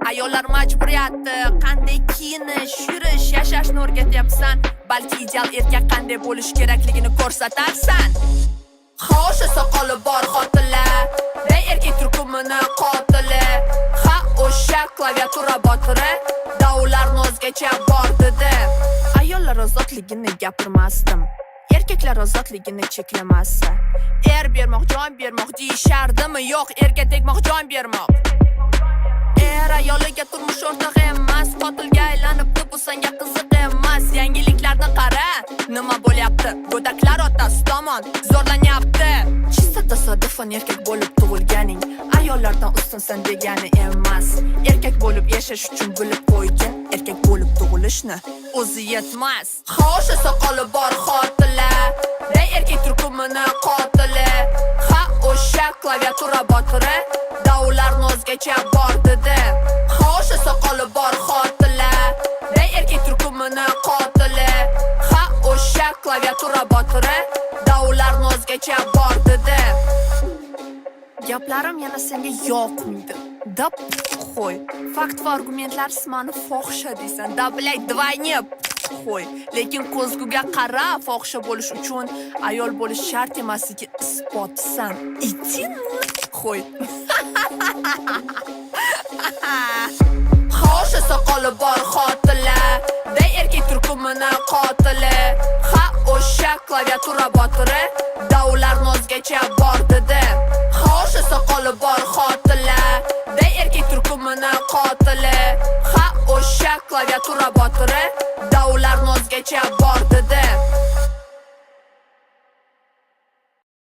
Ayollar majburiyati, qanday kiyinish, yurish, yashashni o'rgatyapsan. Balki ideal erkak qanday bo'lish kerakligini ko'rsatarsan. Xo'sh, soqoli bor xotinlar, ey erkak turkumini qotili. Ha, o'sha klaviatura botiri, davlarni o'zgacha bor dedi. Ayollar ozodligini gapirmasdim, erkaklar ozodligini cheklamasa. Bermoq, jon bermoq deyishardimi? Yo'q, erga tegmoq, jon bermoq. Ayoliga turmush o'rtog'i emas, qotilga aylanibdi, bu senga qiziq emas. Yangiliklarni qara, nima bo'lyapti? Go'daklar otasi tomon zo'rlanyapti. Chista tasodifan erkak bo'lib tug'ilganing ayollardan ustunsan degani emas. Erkak bo'lib yashash uchun bilib qo'ygin, erkak bo'lib tug'ilishni o'zi yetmas. Xo'sh, soqoli bor xotinlar, ey erkak turkumini qotili. Ha, o'sha klaviatura botiri, davlarni o'zgacha bor dedi. Xo'sh, soqoli bor xotinlar, ey erkak turkumini qotili. Ha, o'sha klaviatura botiri, davlarni o'zgacha bor dedi. Gaplarim yana senga yoqmaydi. Da qo'y. Fakt va argumentlarsiz meni fohisha deysan. Da blay двойне qo'y. Lekin ko'zguga qara, fohisha bo'lish uchun ayol bo'lish shart emasligi isbotsan. Itin qo'y. Xo'sh, soqoli bor xotinlar, ey erkak turkumini qotili. Ha, o'sha klaviatura botiri, davlarni o'zgacha bor